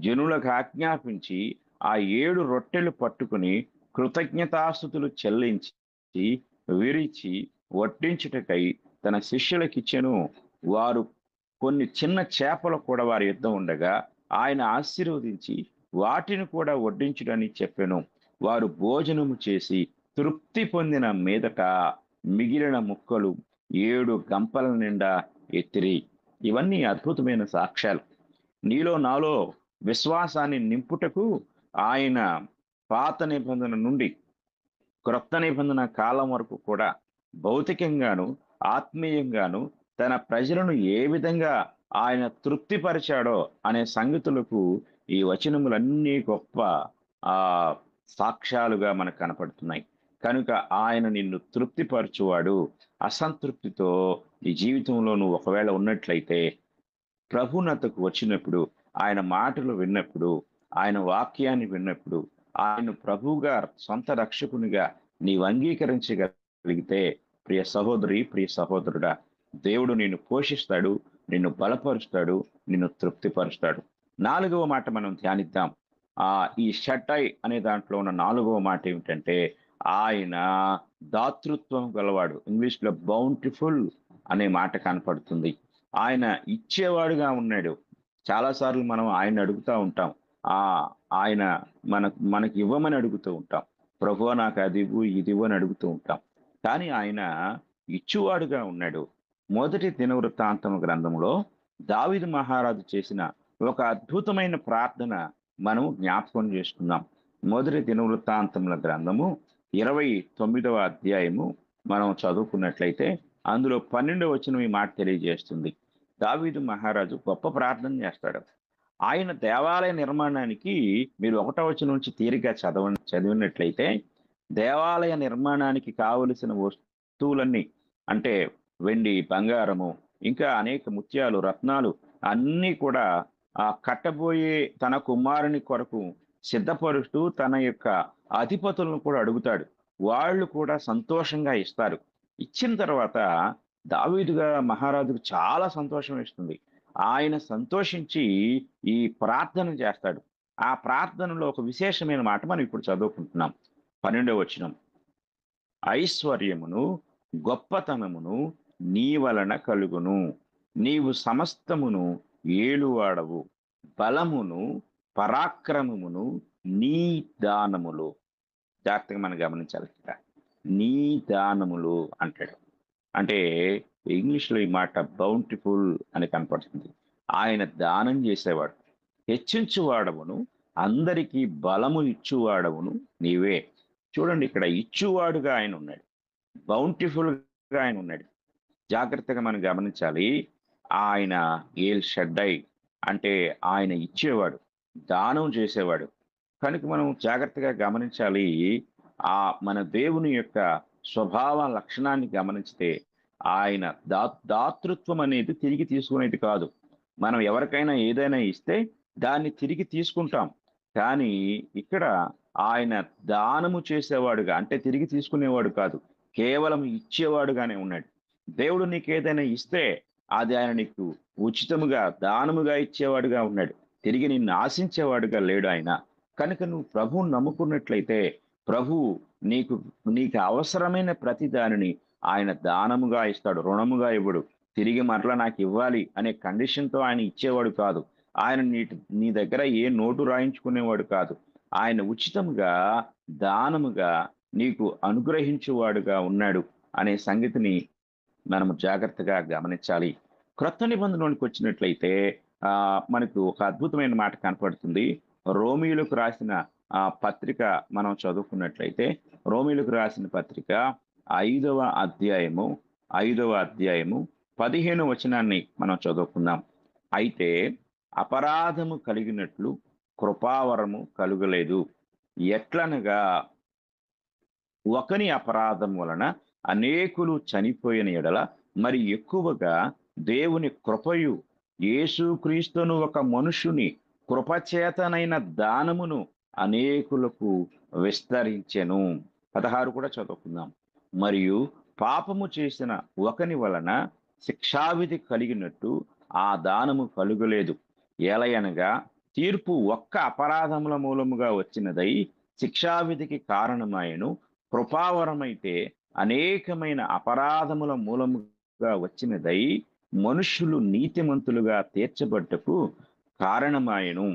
Speaker 1: జనులకు ఆజ్ఞాపించి ఆ 7 రొట్టెలు పట్టుకుని కృతజ్ఞతాస్తుతులు చెల్లించి విరిచి వడ్డించుటకై తన శిష్యులకిచ్చెను. వారు కొన్ని చిన్న చేపలు కూడా వారి యొద్ద ఉండగా ఆయన ఆశీర్వదించి వాటిని కూడా వడ్డించుడని చెప్పెను. వారు భోజనము చేసి తృప్తి పొందిన మీదట మిగిలిన ముక్కలు 7 గంపల నిండా ఎత్తిరి. ఇవన్నీ అద్భుతమైన సాక్ష్యాలు. నీలో నాలో విశ్వాసాన్ని నింపుటకు ఆయన పాత నిబంధన నుండి క్రొత్త నిబంధన కాలం వరకు కూడా భౌతికంగాను, ఆత్మీయంగాను తన ప్రజలను ఏ విధంగా ఆయన తృప్తిపరిచాడో అనే సంగతులకు ఈ వచనములన్నీ గొప్ప ఆ సాక్ష్యాలుగా మనకు కనపడుతున్నాయి. కనుక ఆయన నిన్ను తృప్తిపరచువాడు. అసంతృప్తితో నీ జీవితంలో నువ్వు ఒకవేళ ఉన్నట్లయితే ప్రభునతకు వచ్చినప్పుడు, ఆయన మాటలు విన్నప్పుడు, ఆయన వాక్యాన్ని విన్నప్పుడు, ఆయన ప్రభువుగా సొంత రక్షకునిగా నీవు అంగీకరించగలిగితే, ప్రియ సహోదరి, ప్రియ సహోదరుడా, దేవుడు నిన్ను పోషిస్తాడు, నిన్ను బలపరుస్తాడు, నిన్ను తృప్తిపరుస్తాడు. 4వ మాట మనం ధ్యానిద్దాం. ఈ షట్టై అనే దాంట్లో ఉన్న 4వ మాట ఏమిటంటే, ఆయన దాతృత్వం గలవాడు. ఇంగ్లీష్‌లో బౌంటిఫుల్ అనే మాట కనపడుతుంది. ఆయన ఇచ్చేవాడుగా ఉన్నాడు. చాలా సార్లు మనం ఆయన్ని అడుగుతా ఉంటాం. ఆయన మనకి ఇవ్వమని అడుగుతూ ఉంటాం. ప్రభువా నాకు అదివ్వు, ఇదివ్వు అని అడుగుతూ ఉంటాం. కానీ ఆయన ఇచ్చువాడుగా ఉన్నాడు. మొదటి దినవృత్తాంతము గ్రంథంలో దావీదు మహారాజు చేసిన ఒక అద్భుతమైన ప్రార్థన మనం జ్ఞాపకం చేసుకుందాం. మొదటి దినవృత్తాంతముల గ్రంథము 29వ అధ్యాయము మనం చదువుకున్నట్లయితే అందులో 12వ వచనం ఈ మాట తెలియజేస్తుంది. దావీదు మహారాజు గొప్ప ప్రార్థన చేస్తాడు. ఆయన దేవాలయ నిర్మాణానికి మీరు 1వ వచనం నుంచి తీరిగ్గా చదివినట్లయితే దేవాలయ నిర్మాణానికి కావలసిన వస్తువులన్నీ అంటే వెండి, బంగారము, ఇంకా అనేక ముత్యాలు, రత్నాలు అన్నీ కూడా కట్టబోయే తన కుమారుని కొరకు సిద్ధపరుస్తూ తన యొక్క అధిపతులను కూడా అడుగుతాడు. వాళ్ళు కూడా సంతోషంగా ఇస్తారు. ఇచ్చిన తర్వాత దావీదుగా మహారాజుకు చాలా సంతోషం ఇస్తుంది. ఆయన సంతోషించి ఈ ప్రార్థన చేస్తాడు. ఆ ప్రార్థనలో ఒక విశేషమైన మాట మనం ఇప్పుడు చదువుకుంటున్నాం. 12వ వచనం. ఐశ్వర్యమును గొప్పతనమును నీ వలన కలుగును. నీవు సమస్తమును ఏలువాడవు. బలమును పరాక్రమమును నీ దానములు. జాగ్రత్తగా మనం గమనించాలి. నీ దానములు అంటాడు. అంటే ఇంగ్లీష్‌లో ఈ మాట బౌంటిఫుల్ అని కనపడుతుంది. ఆయన దానం చేసేవాడు. హెచ్చించువాడవును, అందరికీ బలము ఇచ్చువాడవును నీవే. చూడండి, ఇక్కడ ఇచ్చువాడుగా ఆయన ఉన్నాడు. బౌంటిఫుల్‌గా ఆయన ఉన్నాడు. జాగ్రత్తగా మనం గమనించాలి. ఆయన ఏల్ షడ్డై అంటే ఆయన ఇచ్చేవాడు, దానం చేసేవాడు. కనుక మనం జాగ్రత్తగా గమనించాలి. మన దేవుని యొక్క స్వభావ లక్షణాన్ని గమనిస్తే ఆయన దాతృత్వం అనేది తిరిగి తీసుకునేది కాదు. మనం ఎవరికైనా ఏదైనా ఇస్తే దాన్ని తిరిగి తీసుకుంటాం. కానీ ఇక్కడ ఆయన దానము చేసేవాడుగా అంటే తిరిగి తీసుకునేవాడు కాదు, కేవలం ఇచ్చేవాడుగానే ఉన్నాడు. దేవుడు నీకు ఏదైనా ఇస్తే అది ఆయన నీకు ఉచితముగా దానముగా ఇచ్చేవాడుగా ఉన్నాడు. తిరిగి నిన్ను ఆశించేవాడుగా లేడు ఆయన. కనుక నువ్వు ప్రభువుని నమ్ముకున్నట్లయితే ప్రభువు నీకు అవసరమైన ప్రతి దానిని ఆయన దానముగా ఇస్తాడు, రుణముగా ఇవ్వడు. తిరిగి మరలా నాకు ఇవ్వాలి అనే కండిషన్తో ఆయన ఇచ్చేవాడు కాదు. ఆయన నీ దగ్గర ఏ నోటు రాయించుకునేవాడు కాదు. ఆయన ఉచితముగా దానముగా నీకు అనుగ్రహించేవాడుగా ఉన్నాడు అనే సంగతిని మనము జాగ్రత్తగా గమనించాలి. క్రొత్త నిబంధనలోనికి వచ్చినట్లయితే మనకు ఒక అద్భుతమైన మాట కనపడుతుంది. రోమీయులకు రాసిన పత్రిక మనం చదువుకున్నట్లయితే రోమీయులకు రాసిన పత్రిక 5వ అధ్యాయము 15వ వచనాన్ని మనం చదువుకుందాం. అయితే అపరాధము కలిగినట్లు కృపావరము కలుగలేదు. ఎట్లనగా ఒకని అపరాధం వలన అనేకులు చనిపోయిన ఎడల మరి ఎక్కువగా దేవుని కృపయు యేసుక్రీస్తును ఒక మనుషుని కృపచేతనైన దానమును అనేకులకు విస్తరించెను. 16 కూడా చదువుకుందాం. మరియు పాపము చేసిన ఒకని వలన శిక్షావిధి కలిగినట్టు ఆ దానము కలుగలేదు. ఏలయనగా తీర్పు ఒక్క అపరాధముల మూలముగా వచ్చినదై శిక్షావిధికి కారణమాయను. కృపావరమైతే అనేకమైన అపరాధముల మూలముగా వచ్చినదై మనుష్యులు నీతిమంతులుగా తీర్చబడ్డకు కారణమాయను.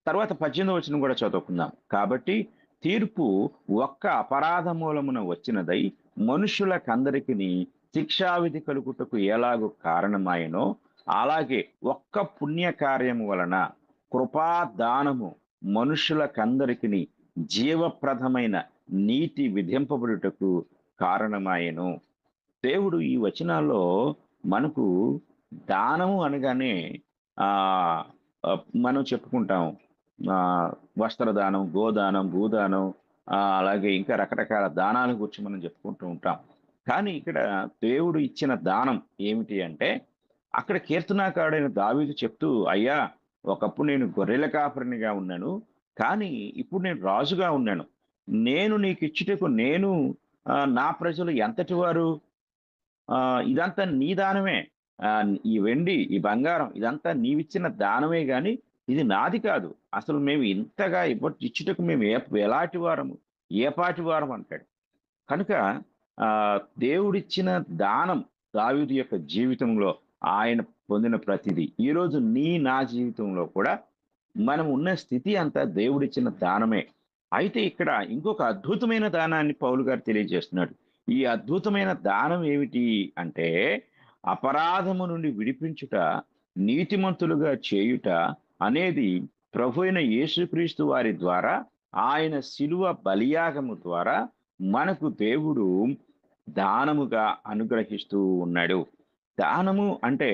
Speaker 1: తర్వాత 18వ వచనం కూడా చదువుకుందాం. కాబట్టి తీర్పు ఒక్క అపరాధ మూలమున వచ్చినదై మనుషులకందరికిని శిక్షావిధి కలుగుటకు ఎలాగూ కారణమాయనో, అలాగే ఒక్క పుణ్యకార్యము వలన కృపాదానము మనుషులకందరికిని జీవప్రదమైన నీతి విధింపబడుటకు కారణమాయెను. దేవుడు ఈ వచనాల్లో మనకు దానము అనగానే ఆహ్, మనం చెప్పుకుంటాం. వస్త్రదానం, గోదానం, భూదానం, అలాగే ఇంకా రకరకాల దానాల గురించి మనం చెప్పుకుంటూ ఉంటాం. కానీ ఇక్కడ దేవుడు ఇచ్చిన దానం ఏమిటి అంటే, అక్కడ కీర్తనాకారుడైన దావీదు చెప్తూ, "అయ్యా! ఒకప్పుడు నేను గొర్రెల కాపరినిగా ఉన్నాను. కానీ ఇప్పుడు నేను రాజుగా ఉన్నాను. నేను నీకిచ్చుటకు నేను నా ప్రజలు ఎంతటి వారు? ఇదంతా నీ దానమే. ఈ వెండి, ఈ బంగారం ఇదంతా నీవిచ్చిన దానమే గాని, ఇది నాది కాదు. అసలు మేము ఇంతగా ఇచ్చుటకు మేము ఎలాటి వారము? ఏ పాటి వారం" అంటాడు. కనుక దేవుడిచ్చిన దానం దావీదు యొక్క జీవితంలో ఆయన పొందిన ప్రతిదీ. ఈరోజు నా జీవితంలో కూడా మనం ఉన్న స్థితి అంతా దేవుడిచ్చిన దానమే. అయితే ఇక్కడ ఇంకొక అద్భుతమైన దానాన్ని పౌలు గారు తెలియజేస్తున్నాడు. ఈ అద్భుతమైన దానం ఏమిటి అంటే, అపరాధము నుండి విడిపించుట, నీతిమంతులుగా చేయుట అనేది ప్రభువైన యేసుక్రీస్తు వారి ద్వారా, ఆయన శిలువ బలియాగము ద్వారా మనకు దేవుడు దానముగా అనుగ్రహిస్తూ ఉన్నాడు. దానము అంటే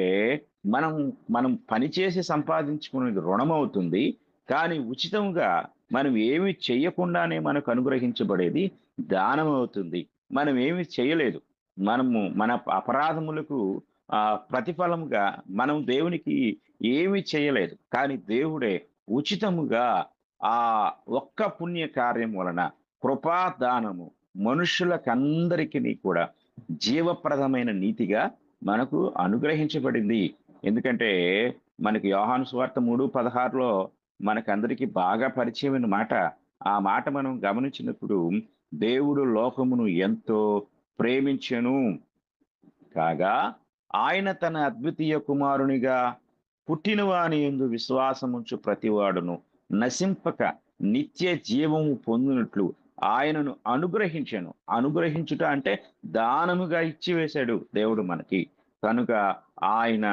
Speaker 1: మనం మనం పనిచేసి సంపాదించుకునేది రుణమవుతుంది. కానీ ఉచితంగా మనం ఏమి చెయ్యకుండానే మనకు అనుగ్రహించబడేది దానమవుతుంది. మనం ఏమి చేయలేదు. మన అపరాధములకు ప్రతిఫలముగా మనం దేవునికి ఏమి చేయలేదు. కానీ దేవుడే ఉచితముగా ఆ ఒక్క పుణ్య కార్యం వలన కృపాదానము మనుషులకందరికిని కూడా జీవప్రదమైన నీతిగా మనకు అనుగ్రహించబడింది. ఎందుకంటే మనకి యోహాను సువార్త 3:16లో మనకందరికీ బాగా పరిచయమైన మాట. ఆ మాట మనం గమనించినప్పుడు, దేవుడు లోకమును ఎంతో ప్రేమించెను కాగా ఆయన తన అద్వితీయ కుమారునిగా పుట్టిన వాని యందు విశ్వాసముంచు ప్రతివాడును నశింపక నిత్య జీవము పొందినట్లు ఆయనను అనుగ్రహించెను. అనుగ్రహించుట అంటే దానముగా ఇచ్చివేశాడు దేవుడు మనకి. కనుక ఆయన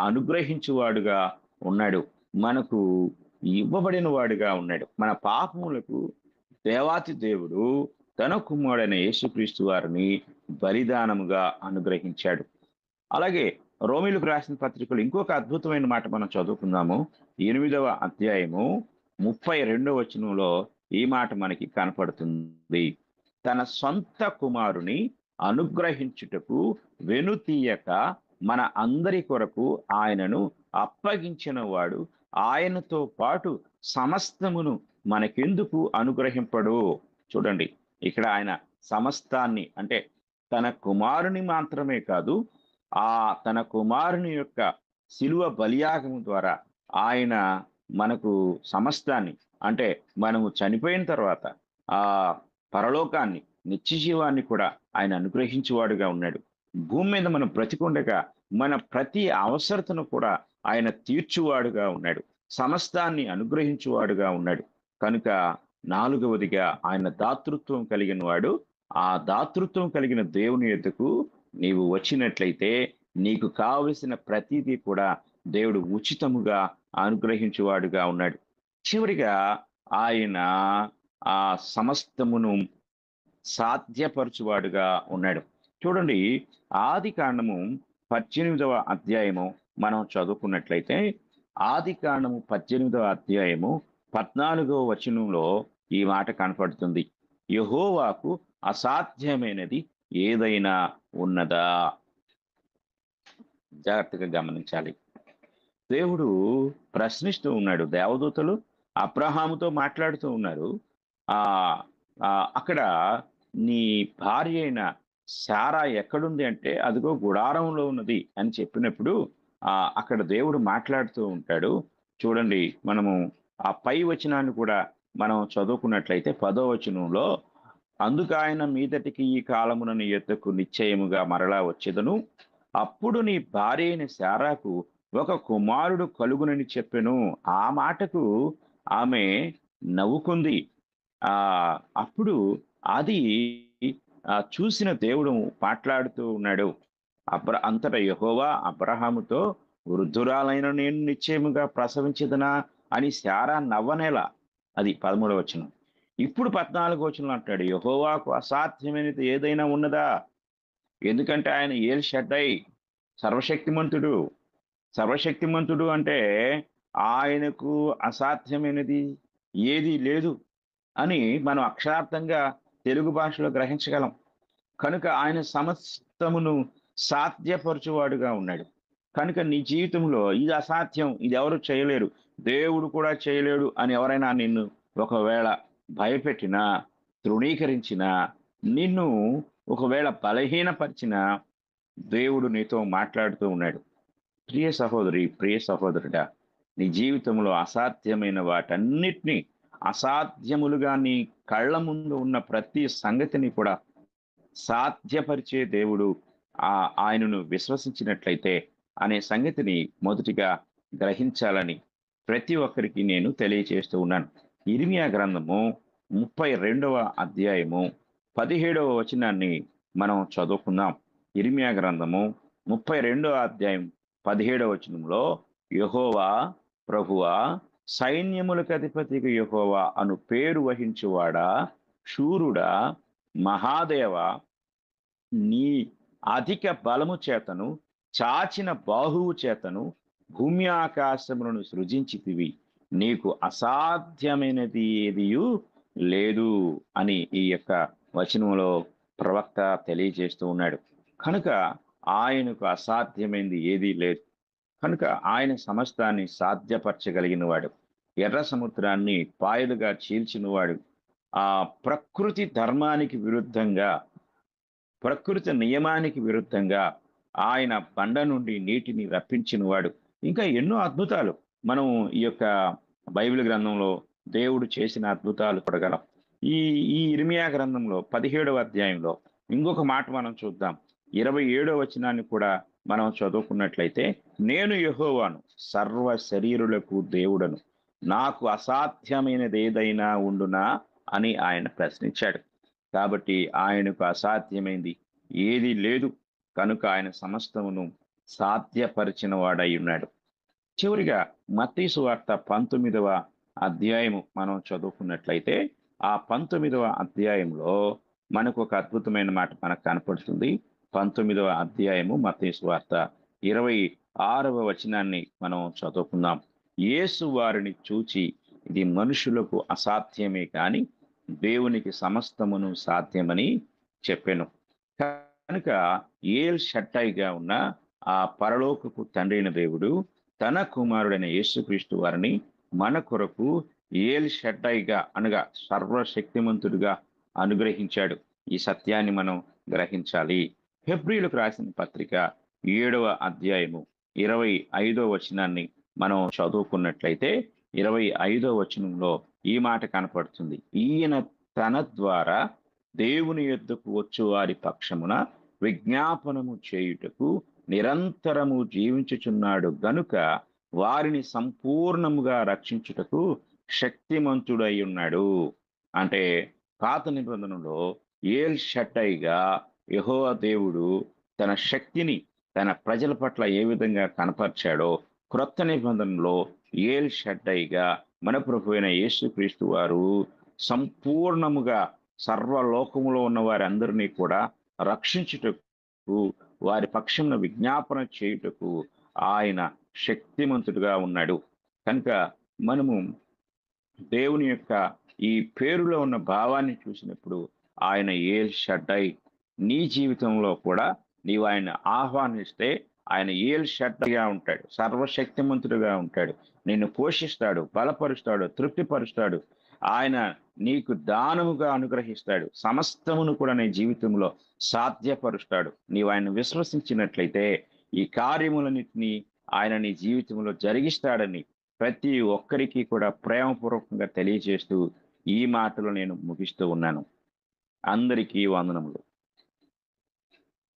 Speaker 1: అనుగ్రహించువాడుగా ఉన్నాడు. మనకు ఇవ్వబడిన వాడుగా ఉన్నాడు. మన పాపములకు దేవాతి దేవుడు తన కుమారుడైన యేసుక్రీస్తు వారిని బలిదానముగా అనుగ్రహించాడు. అలాగే రోమీయులకు రాసిన పత్రికలో ఇంకొక అద్భుతమైన మాట మనం చదువుకుందాము. 8వ అధ్యాయము 32వ వచనంలో ఈ మాట మనకి కనపడుతుంది. తన సొంత కుమారుని అనుగ్రహించుటకు వెనుతీయక మన అందరి కొరకు ఆయనను అప్పగించిన వాడు ఆయనతో పాటు సమస్తమును మనకెందుకు అనుగ్రహింపడు? చూడండి, ఇక్కడ ఆయన సమస్తాన్ని అంటే తన కుమారుని మాత్రమే కాదు, తన కుమారుని యొక్క శిలువ బలియాగము ద్వారా ఆయన మనకు సమస్తాన్ని, అంటే మనము చనిపోయిన తర్వాత ఆ పరలోకాన్ని, నిత్య జీవాన్ని కూడా ఆయన అనుగ్రహించేవాడుగా ఉన్నాడు. భూమి మీద మనం బ్రతికుండగా మన ప్రతి అవసరతను కూడా ఆయన తీర్చువాడుగా ఉన్నాడు. సమస్తాన్ని అనుగ్రహించువాడుగా ఉన్నాడు. కనుక 4వదిగా ఆయన దాతృత్వం కలిగిన వాడు. ఆ దాతృత్వం కలిగిన దేవుని యొద్దకు నీవు వచ్చినట్లయితే నీకు కావలసిన ప్రతిదీ కూడా దేవుడు ఉచితముగా అనుగ్రహించువాడుగా ఉన్నాడు. చివరిగా ఆయన ఆ సమస్తమును సాధ్యపరచువాడుగా ఉన్నాడు. చూడండి, ఆదికాండము 18వ అధ్యాయము మనం చదువుకున్నట్లయితే, ఆదికాండము 18వ అధ్యాయము 14వ వచనంలో ఈ మాట కనపడుతుంది. యెహోవాకు అసాధ్యమైనది ఏదైనా ఉన్నదా? జాగ్రత్తగా గమనించాలి. దేవుడు ప్రశ్నిస్తూ ఉన్నాడు. దేవదూతలు అబ్రహాముతో మాట్లాడుతూ ఉన్నారు. ఆ అక్కడ నీ భార్య అయిన శారా ఎక్కడుంది అంటే, అదిగో గుడారంలో ఉన్నది అని చెప్పినప్పుడు అక్కడ దేవుడు మాట్లాడుతూ ఉంటాడు. చూడండి, మనము ఆ పై వచనాన్ని కూడా మనం చదువుకున్నట్లయితే 10వ వచనంలో, అందుకు ఆయన మీదటికి ఈ కాలమున నీ యొద్దకు నిశ్చయముగా మరలా వచ్చెదను, అప్పుడు నీ భార్య అయిన శారాకు ఒక కుమారుడు కలుగునని చెప్పెను. ఆ మాటకు ఆమె నవ్వుకుంది. అప్పుడు అది చూసిన దేవుడు మాట్లాడుతూ ఉన్నాడు. అంతటా యెహోవా అబ్రహాముతో, వృద్ధురాలైన నేను నిశ్చయముగా ప్రసవించదనా అని శారా నవ్వనేలా. అది 13వ వచనం. ఇప్పుడు 14వ వచనంలో అంటాడు, యెహోవాకు అసాధ్యమైనది ఏదైనా ఉన్నదా? ఎందుకంటే ఆయన ఏల్ షద్దై, సర్వశక్తిమంతుడు. సర్వశక్తిమంతుడు అంటే ఆయనకు అసాధ్యమైనది ఏదీ లేదు అని మనం అక్షరార్థంగా తెలుగు భాషలో గ్రహించగలం. కనుక ఆయన సమస్తమును సాధ్యపరచువాడుగా ఉన్నాడు. కనుక నీ జీవితంలో ఇది అసాధ్యం, ఇది ఎవరు చేయలేరు, దేవుడు కూడా చేయలేడు అని ఎవరైనా నిన్ను ఒకవేళ భయపెట్టినా, తృణీకరించినా, నిన్ను ఒకవేళ బలహీనపరిచినా, దేవుడు నీతో మాట్లాడుతూ ఉన్నాడు. ప్రియ సహోదరి, ప్రియ సహోదరుడా, నీ జీవితంలో అసాధ్యమైన వాటన్నిటినీ, అసాధ్యములుగా నీ కళ్ళ ముందు ఉన్న ప్రతి సంగతిని కూడా సాధ్యపరిచే దేవుడు ఆయనను విశ్వసించినట్లయితే అనే సంగతిని మొదటిగా గ్రహించాలని ప్రతి ఒక్కరికి నేను తెలియచేస్తూ ఉన్నాను. ఇర్మియా గ్రంథము 32వ అధ్యాయము 17వ వచనాన్ని మనం చదువుకుందాం. ఇర్మియా గ్రంథము 32వ అధ్యాయం 17వ వచనంలో, యెహోవా ప్రభువా, సైన్యములకు అధిపతికి యెహోవా అను పేరు వహించువాడా, శూరుడా, మహాదేవ, నీ అధిక బలము చేతను, చాచిన బాహువు చేతను భూమి ఆకాశములను సృజించితివి, నీకు అసాధ్యమైనది ఏదియు లేదు అని ఈ యొక్క వచనంలో ప్రవక్త తెలియజేస్తూ ఉన్నాడు. కనుక ఆయనకు అసాధ్యమైనది ఏదీ లేదు. కనుక ఆయన సమస్తాన్ని సాధ్యపరచగలిగిన వాడు. ఎర్ర సముద్రాన్ని పాయలుగా చీల్చినవాడు. ఆ ప్రకృతి ధర్మానికి విరుద్ధంగా, ప్రకృతి నియమానికి విరుద్ధంగా ఆయన బండ నుండి నీటిని రప్పించినవాడు. ఇంకా ఎన్నో అద్భుతాలు మనం ఈ యొక్క బైబిల్ గ్రంథంలో దేవుడు చేసిన అద్భుతాలు చూడగలం. ఈ ఈ ఇర్మియా గ్రంథంలో 17వ అధ్యాయంలో ఇంకొక మాట మనం చూద్దాం. 27వ వచనాన్ని కూడా మనం చదువుకున్నట్లయితే, నేను యెహోవాను, సర్వ శరీరులకు దేవుడను, నాకు అసాధ్యమైనది ఏదైనా ఉండునా అని ఆయన ప్రశ్నించాడు. కాబట్టి ఆయనకు అసాధ్యమైంది ఏదీ లేదు. కనుక ఆయన సమస్తమును సాధ్యపరిచిన వాడై ఉన్నాడు. చివరిగా మత్తయి సువార్త 19వ అధ్యాయము మనం చదువుకున్నట్లయితే, ఆ 19వ అధ్యాయంలో మనకు ఒక అద్భుతమైన మాట మనకు కనపడుతుంది. 19వ అధ్యాయము మత్తయి సువార్త 26వ వచనాన్ని మనం చదువుకుందాం. యేసు వారిని చూచి, ఇది మనుషులకు అసాధ్యమే కాని దేవునికి సమస్తమును సాధ్యమని చెప్పెను. కనుక ఏల్ షట్టైగా ఉన్న ఆ పరలోకపు తండ్రైన దేవుడు తన కుమారుడైన యేసుక్రీస్తు వారిని మన కొరకు ఏల్ షట్టైగా అనగా సర్వశక్తిమంతుడిగా అనుగ్రహించాడు. ఈ సత్యాన్ని మనం గ్రహించాలి. హెబ్రీయులకు రాసిన పత్రిక 7వ అధ్యాయము 25వ వచనాన్ని మనం చదువుకున్నట్లయితే, 25వ వచనంలో ఈ మాట కనపడుతుంది. ఈయన తన ద్వారా దేవుని యొద్దకు వచ్చు వారి పక్షమున విజ్ఞాపనము చేయుటకు నిరంతరము జీవించుచున్నాడు గనుక వారిని సంపూర్ణముగా రక్షించుటకు శక్తిమంతుడై ఉన్నాడు. అంటే పాత నిబంధనలో ఏల్ షట్టైగా యెహోవా దేవుడు తన శక్తిని తన ప్రజల పట్ల ఏ విధంగా కనపరిచాడో, క్రొత్త నిబంధనలో ఏల్ షట్టైగా మన ప్రభువైన యేసుక్రీస్తు వారు సంపూర్ణముగా సర్వలోకములో ఉన్న వారందరినీ కూడా రక్షించుటకు, వారి పక్షమున విజ్ఞాపన చేయుటకు ఆయన శక్తిమంతుడుగా ఉన్నాడు. కనుక మనము దేవుని యొక్క ఈ పేరులో ఉన్న భావాన్ని చూసినప్పుడు ఆయన ఏల్ షట్టై, నీ జీవితంలో కూడా నీవు ఆయన ఆహ్వానిస్తే ఆయన ఏల్ షట్టైగా ఉంటాడు, సర్వశక్తిమంతుడుగా ఉంటాడు, నిన్ను పోషిస్తాడు, బలపరుస్తాడు, తృప్తిపరుస్తాడు. ఆయన నీకు దానముగా అనుగ్రహిస్తాడు, సమస్తమును కూడా నీ జీవితంలో సాధ్యపరుస్తాడు. నీవు ఆయన విశ్వసించినట్లయితే ఈ కార్యములన్నిటినీ ఆయన నీ జీవితంలో జరిగిస్తాడని ప్రతి ఒక్కరికి కూడా ప్రేమపూర్వకంగా తెలియజేస్తూ ఈ మాటలు నేను ముగిస్తూ ఉన్నాను. అందరికీ వందనములు.